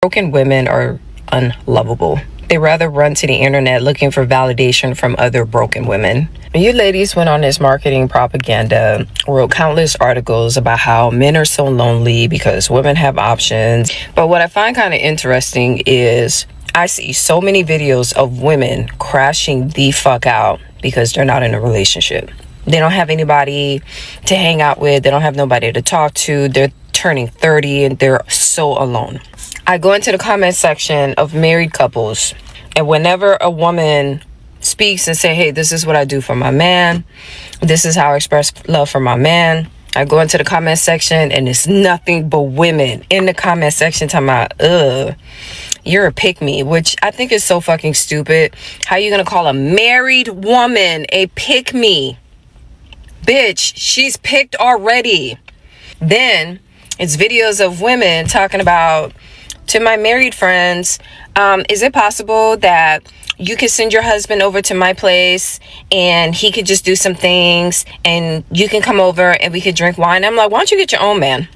Broken women are unlovable. They rather run to the internet looking for validation from other broken women. You ladies went on this marketing propaganda, wrote countless articles about how men are so lonely because women have options. But what I find kind of interesting is I see so many videos of women crashing the fuck out because they're not in a relationship. They don't have anybody to hang out with. They don't have nobody to talk to. They're turning 30 and they're so alone. I go into the comment section of married couples, and whenever a woman speaks and say, hey, this is what I do for my man, this is how I express love for my man, I go into the comment section and it's nothing but women in the comment section talking about, you're a pick-me, which I think is so fucking stupid. How you gonna call a married woman a pick-me? Bitch, she's picked already. Then it's videos of women talking about, to my married friends, is it possible that you could send your husband over to my place and he could just do some things and you can come over and we could drink wine? I'm like, why don't you get your own man?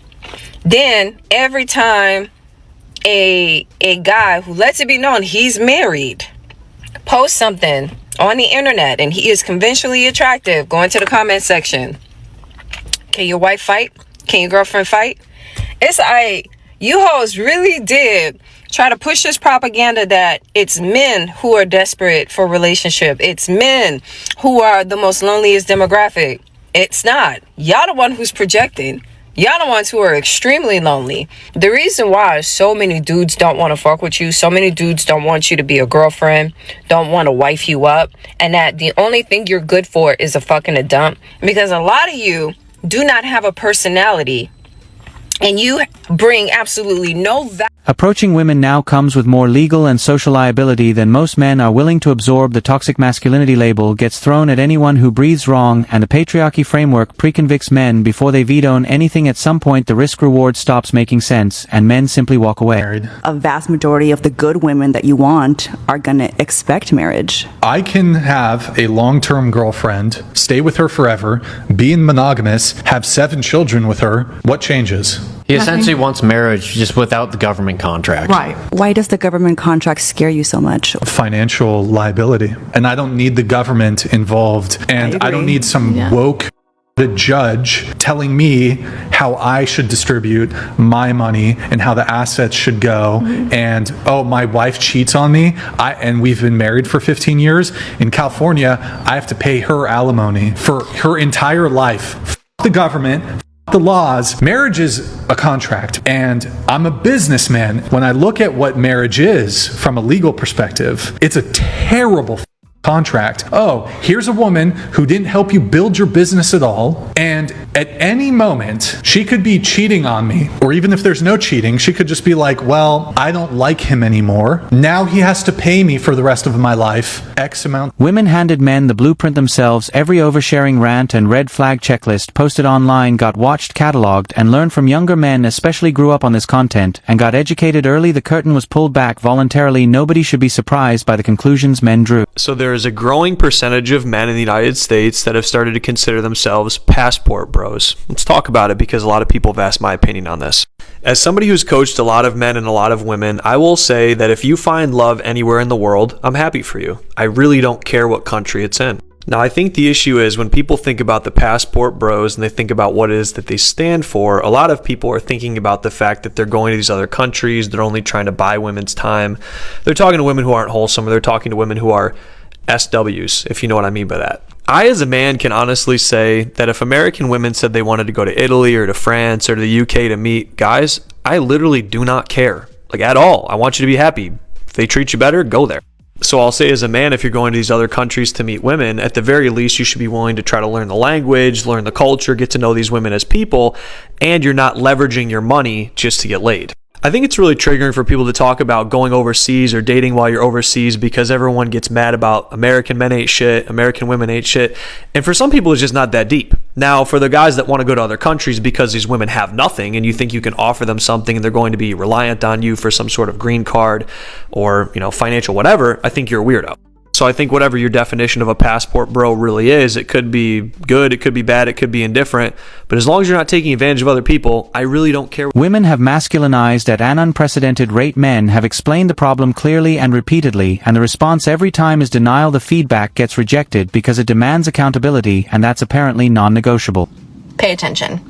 Then every time a guy who lets it be known he's married posts something on the internet and he is conventionally attractive, go into the comment section. Can your wife fight? Can your girlfriend fight? It's like, you hoes really did try to push this propaganda that it's men who are desperate for relationship. It's men who are the most loneliest demographic. It's not. Y'all the one who's projecting. Y'all the ones who are extremely lonely. The reason why so many dudes don't want to fuck with you, so many dudes don't want you to be a girlfriend, don't want to wife you up, and that the only thing you're good for is a fucking a dump, because a lot of you do not have a personality. And you bring absolutely no value. Approaching women now comes with more legal and social liability than most men are willing to absorb. The toxic masculinity label gets thrown at anyone who breathes wrong, and the patriarchy framework pre-convicts men before they veto anything. At some point the risk-reward stops making sense, and men simply walk away. A vast majority of the good women that you want are gonna expect marriage. I can have a long-term girlfriend, stay with her forever, be monogamous, have 7 children with her. What changes? He essentially wants marriage just without the government contract. Right. Why does the government contract scare you so much? Financial liability. And I don't need the government involved. And I don't need some woke judge telling me how I should distribute my money and how the assets should go. And, oh, my wife cheats on me and we've been married for 15 years. In California, I have to pay her alimony for her entire life. The government, the laws. Marriage is a contract, and I'm a businessman. When I look at what marriage is from a legal perspective, it's a terrible contract. Oh, here's a woman who didn't help you build your business at all, and at any moment she could be cheating on me, or even if there's no cheating, she could just be like, well, I don't like him anymore. Now he has to pay me for the rest of my life X amount. Women handed men the blueprint themselves. Every oversharing rant and red flag checklist posted online got watched, cataloged, and learned from. Younger men especially grew up on this content and got educated early. The curtain was pulled back voluntarily. Nobody should be surprised by the conclusions men drew. So there is a growing percentage of men in the United States that have started to consider themselves passport bros. Let's talk about it, because a lot of people have asked my opinion on this. As somebody who's coached a lot of men and a lot of women, I will say that if you find love anywhere in the world, I'm happy for you. I really don't care what country it's in. Now, I think the issue is when people think about the passport bros and they think about what it is that they stand for, a lot of people are thinking about the fact that they're going to these other countries, they're only trying to buy women's time. They're talking to women who aren't wholesome, or they're talking to women who are SWs, if you know what I mean by that. I, as a man, can honestly say that if American women said they wanted to go to Italy or to France or to the UK to meet guys, I literally do not care, like at all. I want you to be happy. If they treat you better, go there. So I'll say, as a man, if you're going to these other countries to meet women, at the very least, you should be willing to try to learn the language, learn the culture, get to know these women as people, and you're not leveraging your money just to get laid. I think it's really triggering for people to talk about going overseas or dating while you're overseas, because everyone gets mad about American men ain't shit, American women ain't shit. And for some people, it's just not that deep. Now, for the guys that want to go to other countries because these women have nothing and you think you can offer them something and they're going to be reliant on you for some sort of green card or, financial whatever, I think you're a weirdo. So I think whatever your definition of a passport bro really is, it could be good, it could be bad, it could be indifferent. But as long as you're not taking advantage of other people, I really don't care. Women have masculinized at an unprecedented rate. Men have explained the problem clearly and repeatedly, and the response every time is denial. The feedback gets rejected because it demands accountability, and that's apparently non-negotiable. Pay attention.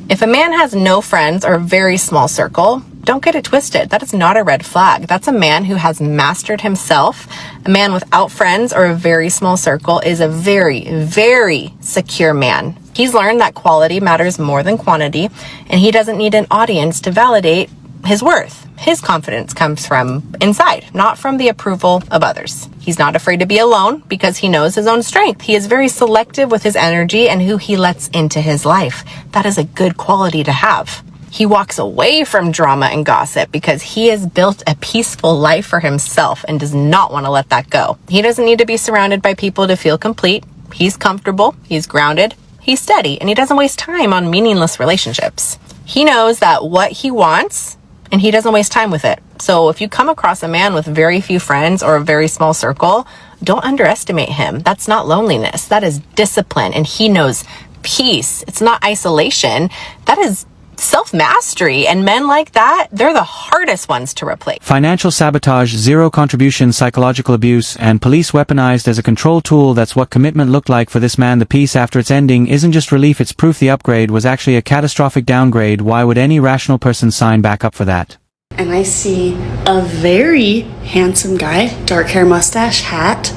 If a man has no friends or a very small circle, don't get it twisted. That is not a red flag. That's a man who has mastered himself. A man without friends or a very small circle is a very, very secure man. He's learned that quality matters more than quantity, and he doesn't need an audience to validate his worth. His confidence comes from inside, not from the approval of others. He's not afraid to be alone because he knows his own strength. He is very selective with his energy and who he lets into his life. That is a good quality to have. He walks away from drama and gossip because he has built a peaceful life for himself and does not want to let that go. He doesn't need to be surrounded by people to feel complete. He's comfortable, he's grounded, he's steady, and he doesn't waste time on meaningless relationships. He knows that what he wants, and he doesn't waste time with it. So if you come across a man with very few friends or a very small circle, don't underestimate him. That's not loneliness. That is discipline, and he knows peace. It's not isolation. That is self-mastery, and men like that, they're the hardest ones to replace. Financial sabotage, zero contribution, psychological abuse, and police weaponized as a control tool. That's what commitment looked like for this man. The peace after its ending isn't just relief, it's proof the upgrade was actually a catastrophic downgrade. Why would any rational person sign back up for that? And I see a very handsome guy, dark hair, mustache, hat,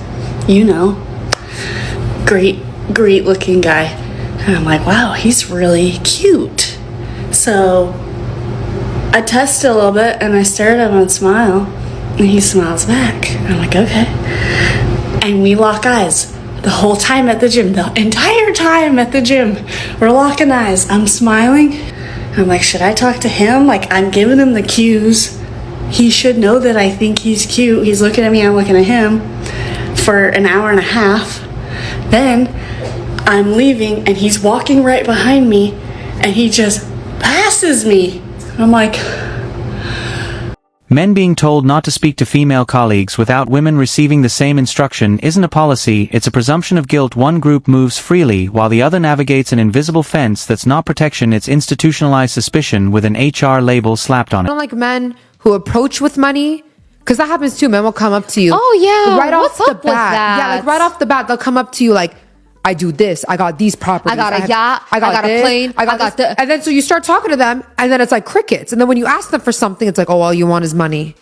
you know, great looking guy. And I'm like, wow, he's really cute. So I test a little bit and I stare at him and smile, and he smiles back. I'm like, okay. And we lock eyes the whole time at the gym, the entire time at the gym. We're locking eyes. I'm smiling. I'm like, should I talk to him? Like, I'm giving him the cues. He should know that I think he's cute. He's looking at me, I'm looking at him for an hour and a half. Then I'm leaving and he's walking right behind me and he just passes me. I'm like... Men being told not to speak to female colleagues without women receiving the same instruction isn't a policy, it's a presumption of guilt. One group moves freely while the other navigates an invisible fence that's not protection, it's institutionalized suspicion with an HR label slapped on it. I don't like men who approach with money, because that happens too. Men will come up to you. Oh yeah, right what's off the up with bat. that? Yeah, like right off the bat, they'll come up to you like, I do this, I got these properties, I got a yacht, I got this, a plane, I got this. And then so you start talking to them, and then it's like crickets. And then when you ask them for something, it's like, oh, all you want is money.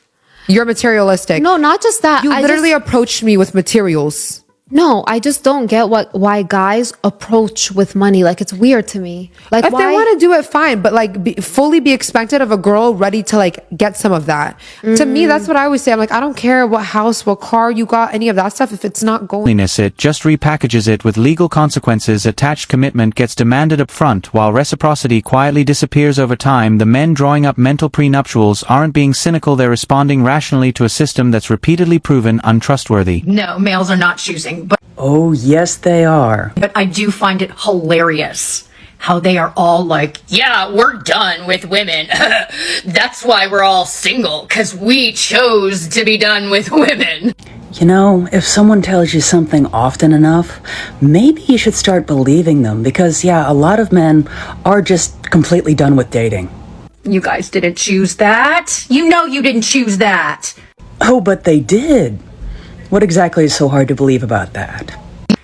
You're materialistic. No, not just that. You literally approached me with materials. No, I just don't get why guys approach with money. Like, it's weird to me. Like, if they want to do it, fine, but like fully be expected of a girl ready to like get some of that. To me, that's what I always say. I'm like, I don't care what house, what car you got, any of that stuff. If it's not going, it just repackages it with legal consequences attached. Commitment gets demanded up front, while reciprocity quietly disappears over time. The men drawing up mental prenuptials aren't being cynical, they're responding rationally to a system that's repeatedly proven untrustworthy. No, males are not choosing. But oh, yes, they are. But I do find it hilarious how they are all like, yeah, we're done with women. That's why we're all single, because we chose to be done with women. You know, if someone tells you something often enough, maybe you should start believing them, because, yeah, a lot of men are just completely done with dating. You guys didn't choose that. You know you didn't choose that. Oh, but they did. What exactly is so hard to believe about that?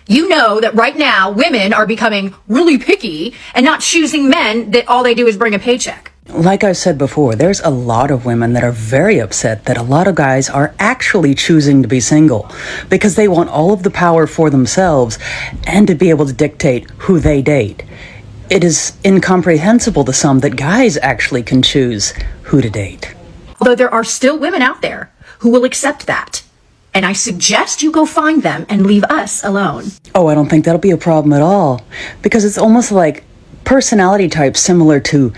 You know that right now women are becoming really picky and not choosing men that all they do is bring a paycheck. Like I said before, there's a lot of women that are very upset that a lot of guys are actually choosing to be single because they want all of the power for themselves and to be able to dictate who they date. It is incomprehensible to some that guys actually can choose who to date. Although there are still women out there who will accept that. And I suggest you go find them and leave us alone. Oh, I don't think that'll be a problem at all. Because it's almost like personality types similar to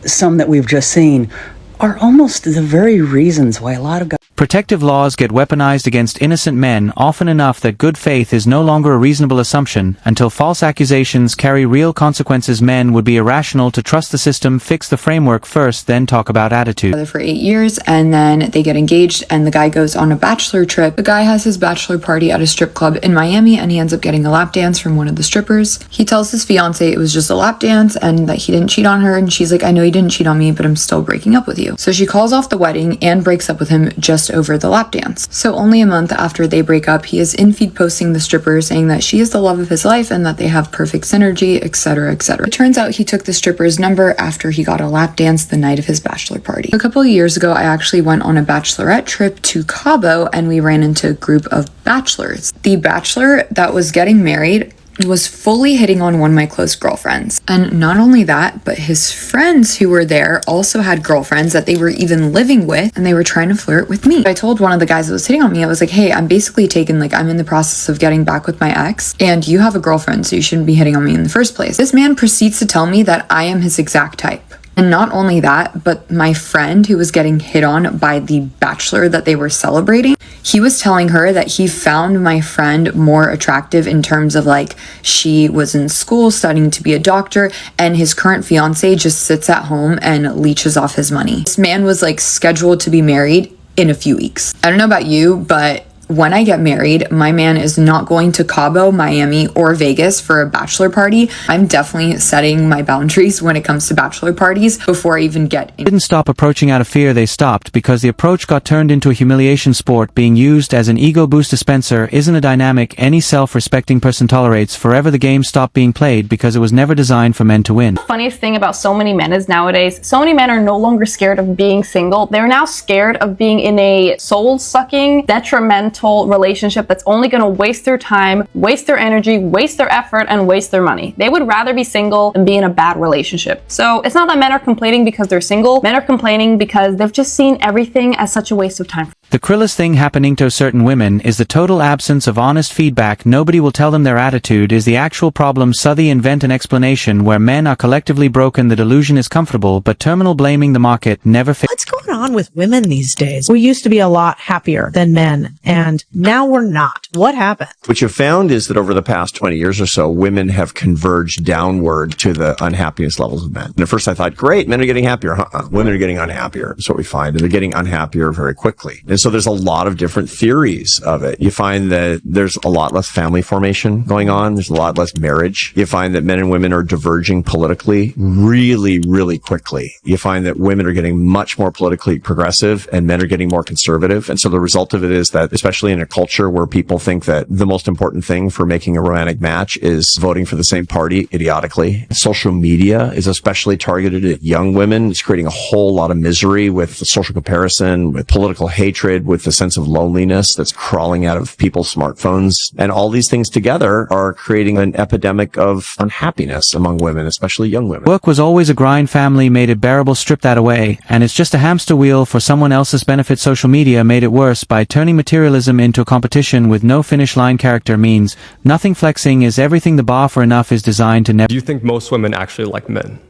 some that we've just seen are almost the very reasons why a lot of guys... Protective laws get weaponized against innocent men often enough that good faith is no longer a reasonable assumption. Until false accusations carry real consequences, men would be irrational to trust the system, fix the framework first, then talk about attitude. For 8 years, and then they get engaged and the guy goes on a bachelor trip. The guy has his bachelor party at a strip club in Miami and he ends up getting a lap dance from one of the strippers. He tells his fiance it was just a lap dance and that he didn't cheat on her, and she's like, I know you didn't cheat on me, but I'm still breaking up with you. So she calls off the wedding and breaks up with him just over the lap dance. So only a month after they break up, he is in feed posting the stripper saying that she is the love of his life and that they have perfect synergy, etc., etc. It turns out he took the stripper's number after he got a lap dance the night of his bachelor party. A couple of years ago, I actually went on a bachelorette trip to Cabo and we ran into a group of bachelors. The bachelor that was getting married was fully hitting on one of my close girlfriends. And not only that, but his friends who were there also had girlfriends that they were even living with, and they were trying to flirt with me. I told one of the guys that was hitting on me, I was like, hey, I'm basically taken, like, I'm in the process of getting back with my ex, and you have a girlfriend, so you shouldn't be hitting on me in the first place. This man proceeds to tell me that I am his exact type. And not only that, but my friend who was getting hit on by the bachelor that they were celebrating, he was telling her that he found my friend more attractive in terms of, like, she was in school studying to be a doctor and his current fiance just sits at home and leeches off his money. This man was, like, scheduled to be married in a few weeks. I don't know about you, but when I get married, my man is not going to Cabo, Miami, or Vegas for a bachelor party. I'm definitely setting my boundaries when it comes to bachelor parties before I even get in. Didn't stop approaching out of fear, they stopped because the approach got turned into a humiliation sport being used as an ego boost dispenser. Isn't a dynamic any self-respecting person tolerates. Forever the game stopped being played because it was never designed for men to win. The funniest thing about so many men is nowadays, so many men are no longer scared of being single. They're now scared of being in a soul-sucking, detrimental relationship that's only going to waste their time, waste their energy, waste their effort, and waste their money. They would rather be single than be in a bad relationship. So it's not that men are complaining because they're single. Men are complaining because they've just seen everything as such a waste of time. The krillest thing happening to certain women is the total absence of honest feedback. Nobody will tell them their attitude is the actual problem, so they invent an explanation where men are collectively broken. The delusion is comfortable, but terminal blaming the market never fits. What's going on with women these days? We used to be a lot happier than men, and now we're not. What happened? What you've found is that over the past 20 years or so, women have converged downward to the unhappiness levels of men. And at first I thought, great, men are getting happier. Women are getting unhappier. That's what we find. And they're getting unhappier very quickly. And so there's a lot of different theories of it. You find that there's a lot less family formation going on. There's a lot less marriage. You find that men and women are diverging politically really, really quickly. You find that women are getting much more politically progressive and men are getting more conservative. And so the result of it is that, especially in a culture where people think that the most important thing for making a romantic match is voting for the same party idiotically, social media is especially targeted at young women. It's creating a whole lot of misery with social comparison, with political hatred, with the sense of loneliness that's crawling out of people's smartphones. And all these things together are creating an epidemic of unhappiness among women, especially young women. Work was always a grind. Family made it bearable. Strip that away, and it's just a hamster wheel for someone else's benefit. Social media made it worse by turning materialism into a competition with no finish line. Character means nothing. Flexing is everything. The bar for enough is designed to never. Do you think most women actually like men?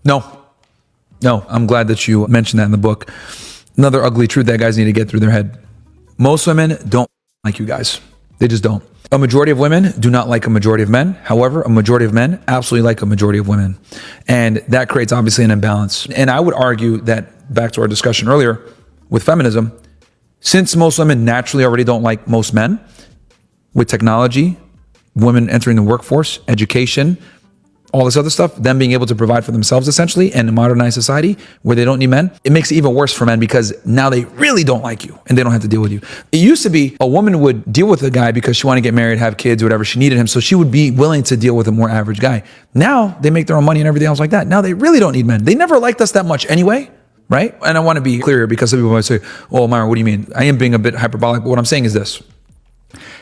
No, I'm glad that you mentioned that in the book. Another ugly truth that guys need to get through their head. Most women don't like you guys. They just don't. A majority of women do not like a majority of men. However, a majority of men absolutely like a majority of women. And that creates obviously an imbalance. And I would argue that, back to our discussion earlier with feminism, since most women naturally already don't like most men, with technology, women entering the workforce, education, all this other stuff, them being able to provide for themselves essentially in a modernized society where they don't need men, it makes it even worse for men because now they really don't like you and they don't have to deal with you. It used to be a woman would deal with a guy because she wanted to get married, have kids, whatever, she needed him, so she would be willing to deal with a more average guy. Now they make their own money and everything else like that. Now they really don't need men. They never liked us that much anyway, right? And I want to be clear because some people might say, oh, Myra, what do you mean? I am being a bit hyperbolic, but what I'm saying is this.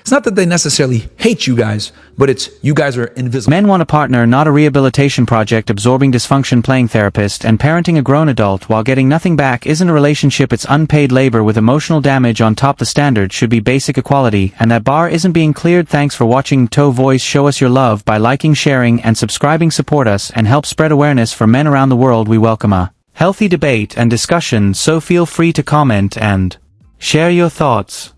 It's not that they necessarily hate you guys, but it's you guys are invisible. Men want a partner, not a rehabilitation project. Absorbing dysfunction, playing therapist, and parenting a grown adult while getting nothing back isn't a relationship. It's unpaid labor with emotional damage on top. The standard should be basic equality, and that bar isn't being cleared. Thanks for watching MGTOW Voice. Show us your love by liking, sharing, and subscribing. Support us and help spread awareness for men around the world. We welcome a healthy debate and discussion, so feel free to comment and Share your thoughts.